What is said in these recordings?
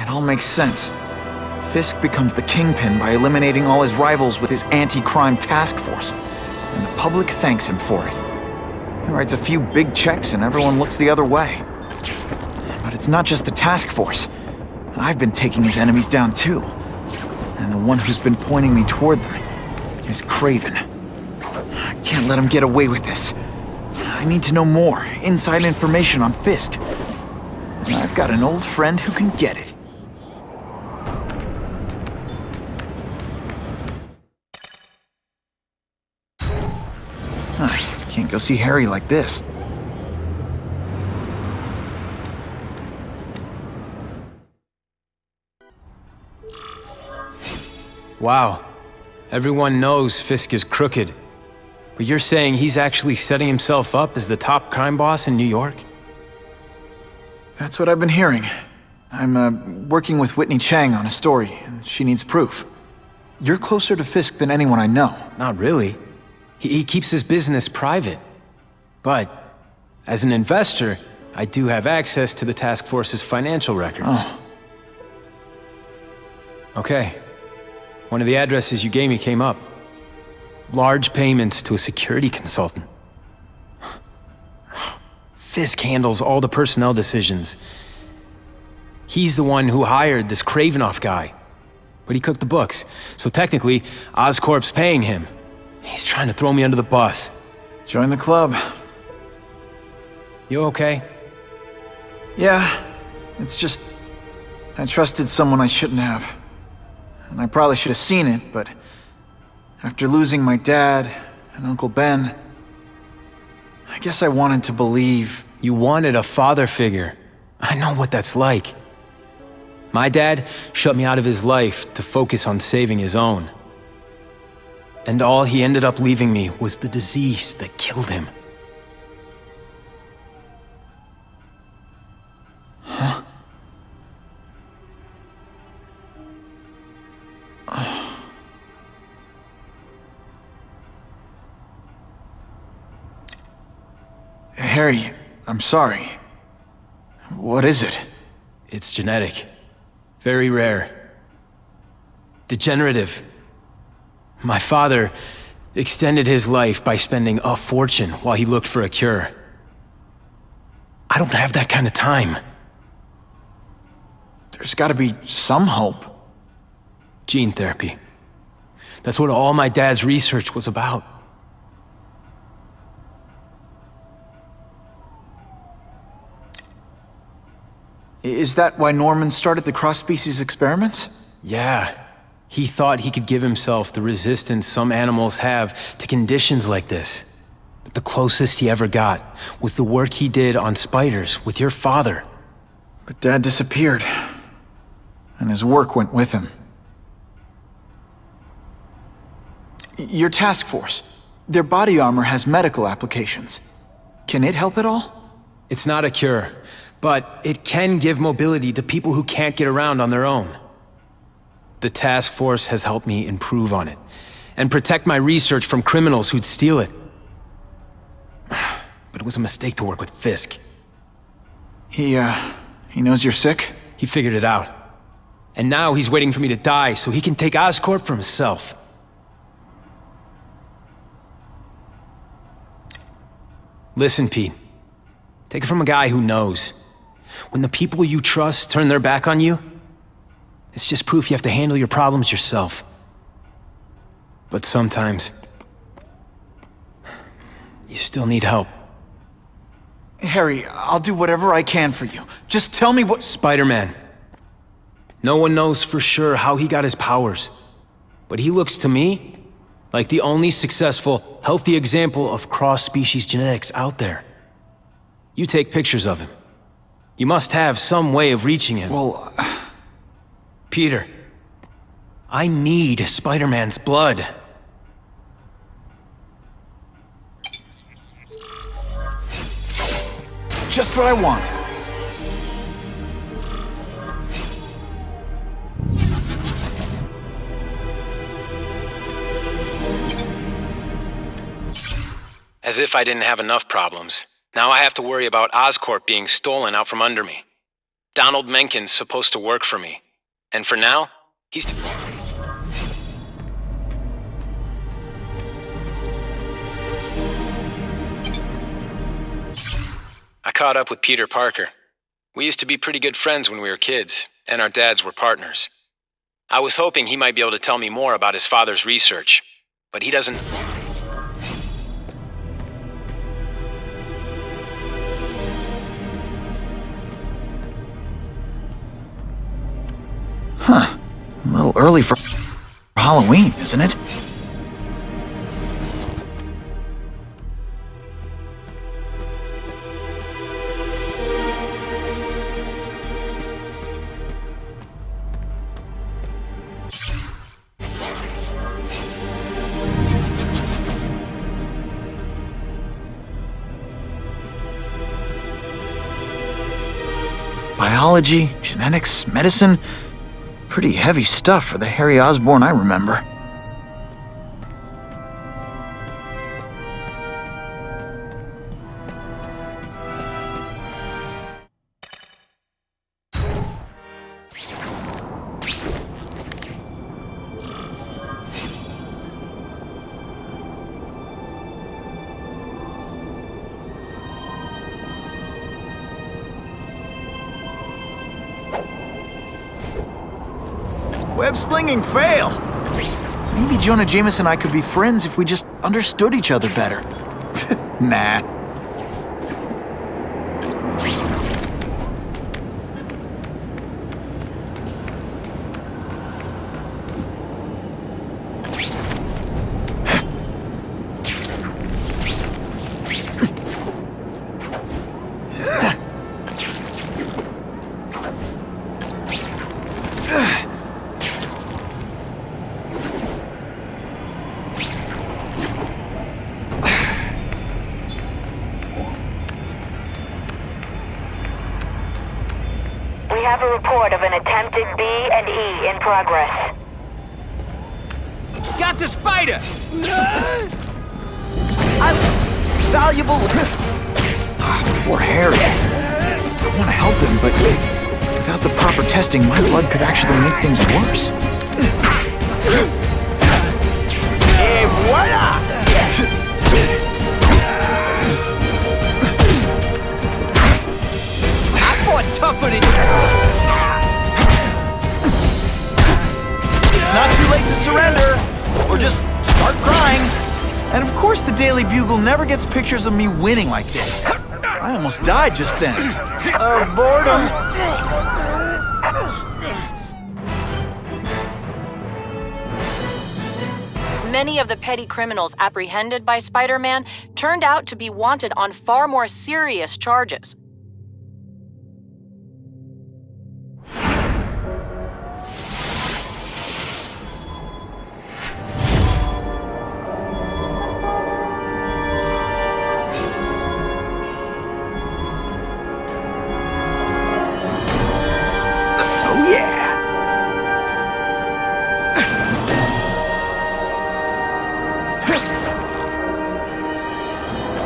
It all makes sense. Fisk becomes the kingpin by eliminating all his rivals with his anti-crime task force, and the public thanks him for it. He writes a few big checks and everyone looks the other way. But it's not just the task force. I've been taking his enemies down too. And the one who's been pointing me toward them is Craven. I can't let him get away with this. I need to know more, inside information on Fisk. And I've got an old friend who can get it. I can't go see Harry like this. Wow. Everyone knows Fisk is crooked. But you're saying he's actually setting himself up as the top crime boss in New York? That's what I've been hearing. I'm working with Whitney Chang on a story, and she needs proof. You're closer to Fisk than anyone I know. Not really. He keeps his business private. But, as an investor, I do have access to the task force's financial records. Oh. Okay. One of the addresses you gave me came up. Large payments to a security consultant. Fisk handles all the personnel decisions. He's the one who hired this Kravinoff guy. But he cooked the books, so technically, Oscorp's paying him. He's trying to throw me under the bus. Join the club. You okay? Yeah, it's just... I trusted someone I shouldn't have. And I probably should have seen it, but... after losing my dad and Uncle Ben... I guess I wanted to believe... You wanted a father figure. I know what that's like. My dad shut me out of his life to focus on saving his own. And all he ended up leaving me was the disease that killed him. Huh? Harry, I'm sorry. What is it? It's genetic. Very rare. Degenerative. My father extended his life by spending a fortune while he looked for a cure. I don't have that kind of time. There's gotta be some hope. Gene therapy. That's what all my dad's research was about. Is that why Norman started the cross-species experiments? Yeah. He thought he could give himself the resistance some animals have to conditions like this. But the closest he ever got was the work he did on spiders with your father. But Dad disappeared. And his work went with him. Your task force. Their body armor has medical applications. Can it help at all? It's not a cure, but it can give mobility to people who can't get around on their own. The task force has helped me improve on it, and protect my research from criminals who'd steal it. But it was a mistake to work with Fisk. He knows you're sick? He figured it out. And now he's waiting for me to die so he can take Oscorp for himself. Listen, Pete. Take it from a guy who knows. When the people you trust turn their back on you, it's just proof you have to handle your problems yourself. But sometimes, you still need help. Harry, I'll do whatever I can for you. Just tell me what— Spider-Man. No one knows for sure how he got his powers. But he looks to me like the only successful, healthy example of cross-species genetics out there. You take pictures of him. You must have some way of reaching him. Well... Peter, I need Spider-Man's blood. Just what I want. As if I didn't have enough problems. Now I have to worry about Oscorp being stolen out from under me. Donald Menken's supposed to work for me. And for now, he's... I caught up with Peter Parker. We used to be pretty good friends when we were kids, and our dads were partners. I was hoping he might be able to tell me more about his father's research, but he doesn't... Huh. A little early for Halloween, isn't it? Biology, genetics, medicine. Pretty heavy stuff for the Harry Osborn I remember. Web-slinging fail! Maybe Jonah Jameson and I could be friends if we just understood each other better. Nah. We have a report of an attempted B&E in progress. Got the spider! Valuable... Poor Harry. I want to help him, but without the proper testing, my blood could actually make things worse. Et voila! I fought tougher than... It's not too late to surrender, or just start crying. And of course the Daily Bugle never gets pictures of me winning like this. I almost died just then. Of boredom. Many of the petty criminals apprehended by Spider-Man turned out to be wanted on far more serious charges.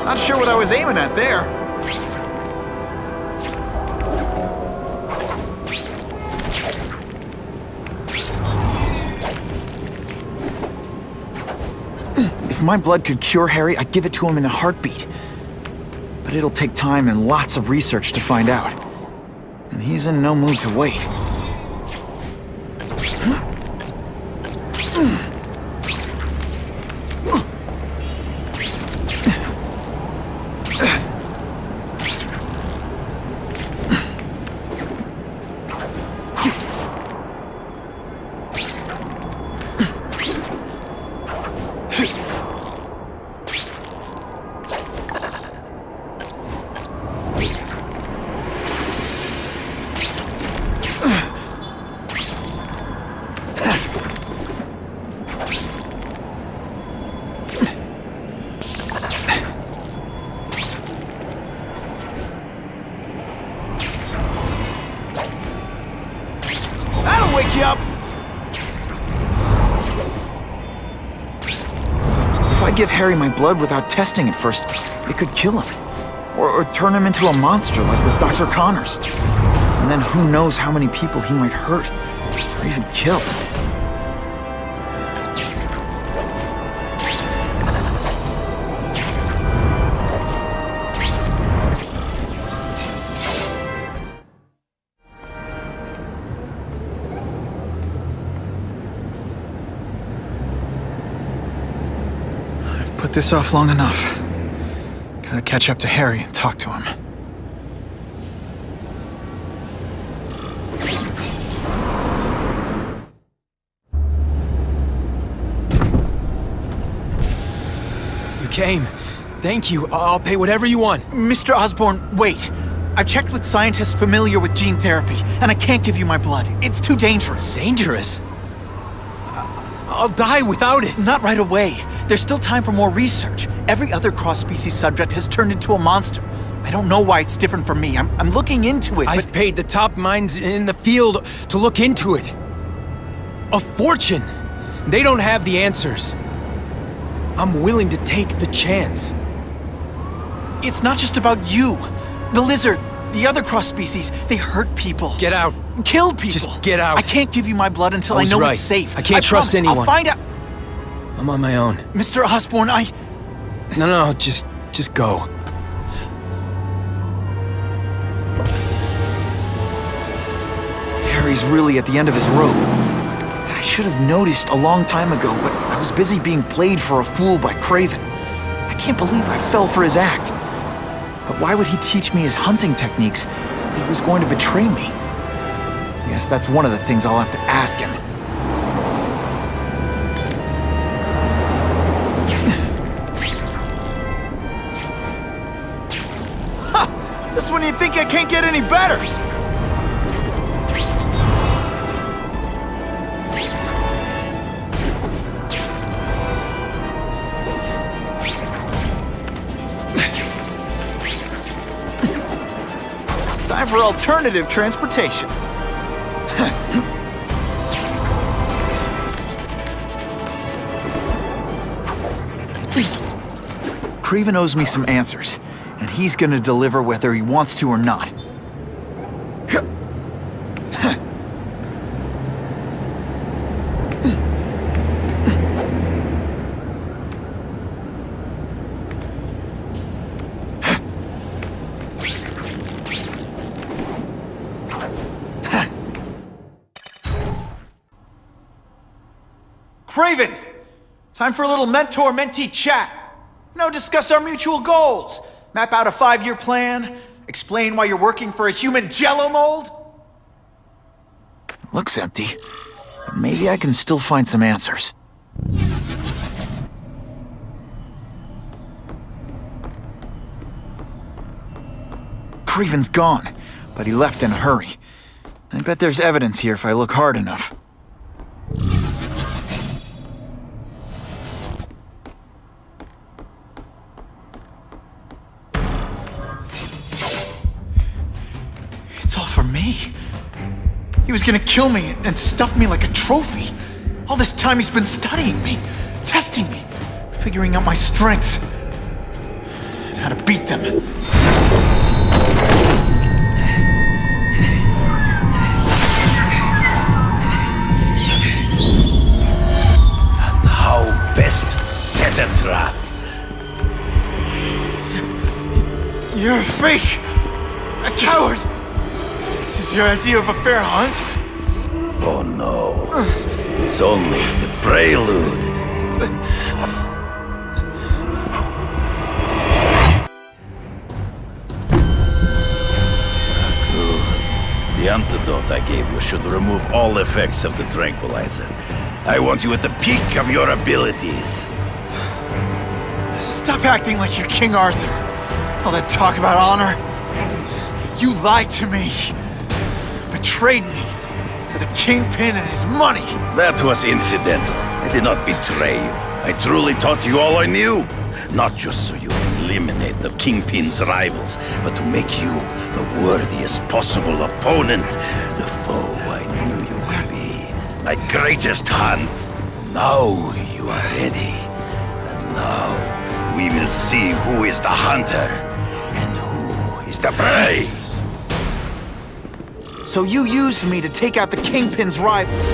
Not sure what I was aiming at there. If my blood could cure Harry, I'd give it to him in a heartbeat. But it'll take time and lots of research to find out. And he's in no mood to wait. That'll wake you up! If I give Harry my blood without testing it first, it could kill him. Or turn him into a monster like with Dr. Connors. And And then who knows how many people he might hurt, or even kill. Put this off long enough. Gotta catch up to Harry and talk to him. You came. Thank you. I'll pay whatever you want. Mr. Osborn, wait. I've checked with scientists familiar with gene therapy, and I can't give you my blood. It's too dangerous. Dangerous? I'll die without it. Not right away. There's still time for more research. Every other cross-species subject has turned into a monster. I don't know why it's different from me. I'm looking into it, I've paid the top minds in the field to look into it. A fortune. They don't have the answers. I'm willing to take the chance. It's not just about you. The lizard, the other cross-species, they hurt people. Get out. Kill people. Just get out. I can't give you my blood until I was know right. it's safe. I can't trust promise. anyone. I'll find out. I'm on my own. Mr. Osborn, No, just go. Harry's really at the end of his rope. I should have noticed a long time ago, but I was busy being played for a fool by Craven. I can't believe I fell for his act. But why would he teach me his hunting techniques if he was going to betray me? Yes, that's one of the things I'll have to ask him. Ha! Just when you think I can't get any better! Time for alternative transportation. Craven owes me some answers, and he's gonna deliver whether he wants to or not. Craven! Time for a little mentor-mentee chat. Discuss our mutual goals. Map out a 5-year plan. Explain why you're working for a human jello mold. Looks empty. But maybe I can still find some answers. Craven's gone, but he left in a hurry. I bet there's evidence here if I look hard enough. It's all for me. He was gonna kill me and stuff me like a trophy. All this time he's been studying me, testing me, figuring out my strengths, and how to beat them. And how best to set a trap. You're a fake! A coward! This is your idea of a fair hunt? Oh no. It's only the prelude. Good. The antidote I gave you should remove all effects of the tranquilizer. I want you at the peak of your abilities. Stop acting like you're King Arthur. All that talk about honor. You lied to me. Betrayed me for the Kingpin and his money. That was incidental. I did not betray you. I truly taught you all I knew. Not just so you eliminate the Kingpin's rivals, but to make you the worthiest possible opponent. The foe I knew you would be. My greatest hunt. Now you are ready. And now we will see who is the hunter and who is the prey. So you used me to take out the Kingpin's rivals.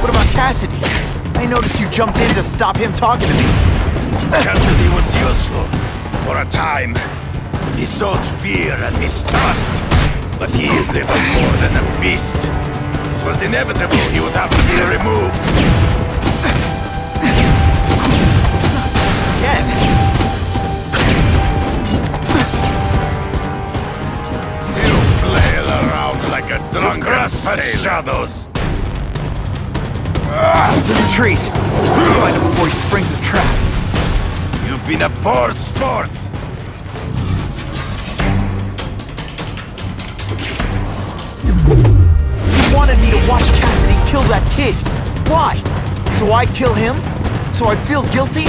What about Cassidy? I noticed you jumped in to stop him talking to me. Cassidy was useful. For a time. He sowed fear and mistrust. But he is little more than a beast. It was inevitable he would have to be removed. Again? You flail around like a drunken shadows. He's in the trees. Find him before he springs a trap. You've been a poor sport. You wanted me to watch Cassidy kill that kid. Why? So I'd kill him? So I'd feel guilty?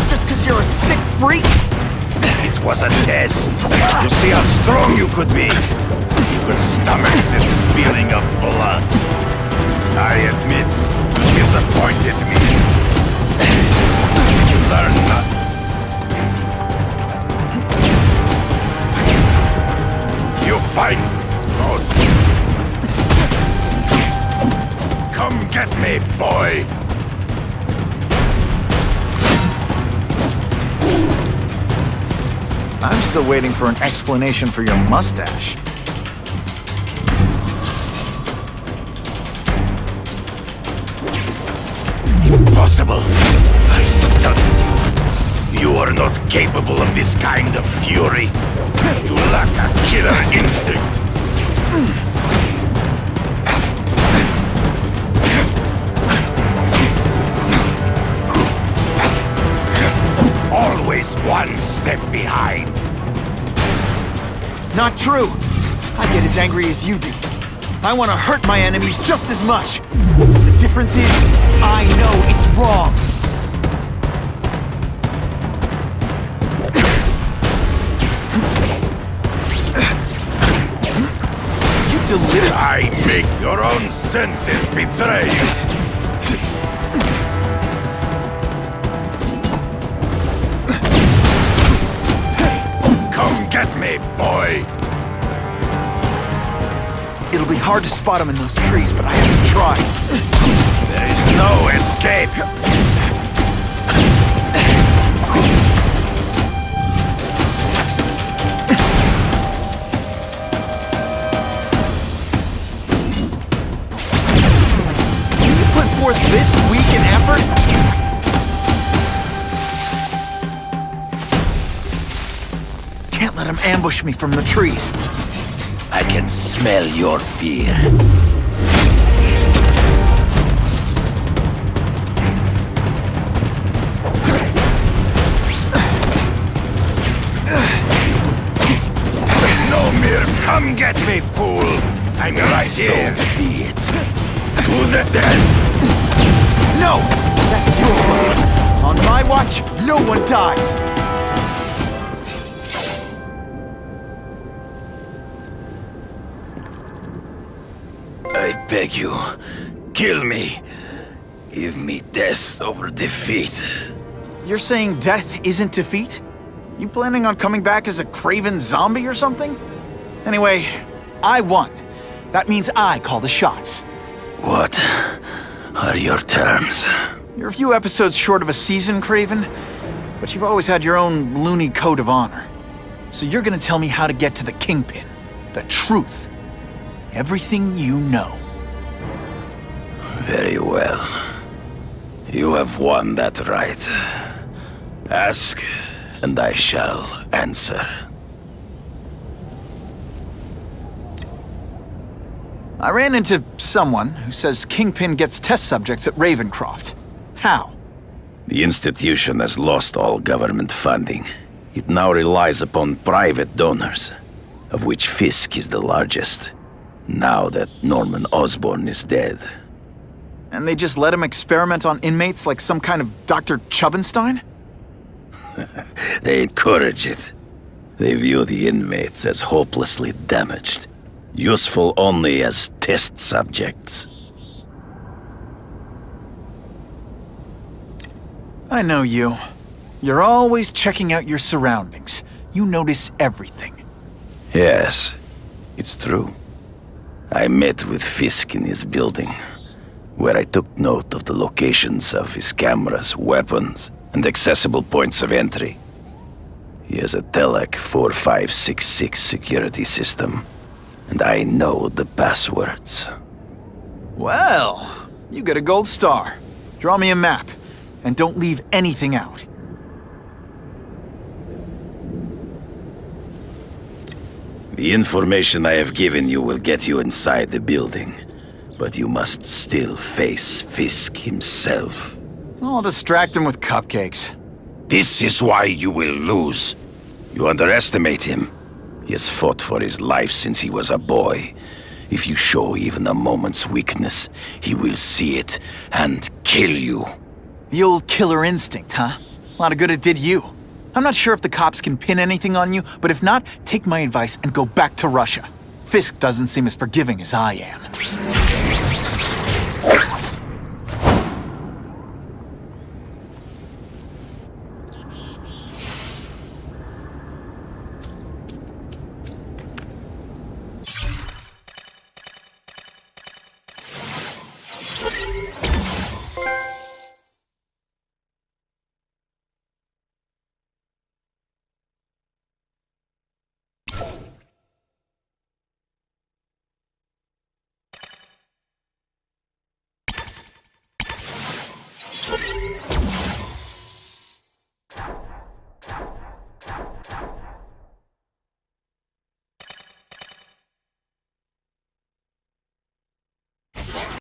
Just because you're a sick freak? It was a test. To see how strong you could be. You could stomach the spilling of blood. I admit, you disappointed me. Learn not. You fight ghosts. Come get me, boy. I'm still waiting for an explanation for your mustache. Impossible. I studied you. You are not capable of this kind of fury. You lack a killer instinct. Always one step behind. Not true. I get as angry as you do. I want to hurt my enemies just as much. The difference is, I know it's wrong. You deliver. I make your own senses betray you. Come get me, boy. It'll be hard to spot him in those trees, but I have to try. There is no escape. Can you put forth this week in effort? Can't let him ambush me from the trees. I can smell your fear. No mere come get me, fool! I'm right here. So be it. To the death! No! That's your way. On my watch, no one dies. I beg you, kill me. Give me death over defeat. You're saying death isn't defeat? You planning on coming back as a craven zombie or something? Anyway, I won. That means I call the shots. What are your terms? You're a few episodes short of a season, Craven, but you've always had your own loony code of honor. So you're gonna tell me how to get to the Kingpin. The truth. Everything you know. Very well. You have won that right. Ask, and I shall answer. I ran into someone who says Kingpin gets test subjects at Ravencroft. How? The institution has lost all government funding. It now relies upon private donors, of which Fisk is the largest, now that Norman Osborn is dead. And they just let him experiment on inmates like some kind of Dr. Chubbenstein? They encourage it. They view the inmates as hopelessly damaged, useful only as test subjects. I know you. You're always checking out your surroundings. You notice everything. Yes, it's true. I met with Fisk in his building, where I took note of the locations of his cameras, weapons, and accessible points of entry. He has a Telec 4566 security system, and I know the passwords. Well, you get a gold star. Draw me a map, and don't leave anything out. The information I have given you will get you inside the building, but you must still face Fisk himself. I'll distract him with cupcakes. This is why you will lose. You underestimate him. He has fought for his life since he was a boy. If you show even a moment's weakness, he will see it and kill you. The old killer instinct, huh? A lot of good it did you. I'm not sure if the cops can pin anything on you, but if not, take my advice and go back to Russia. Fisk doesn't seem as forgiving as I am.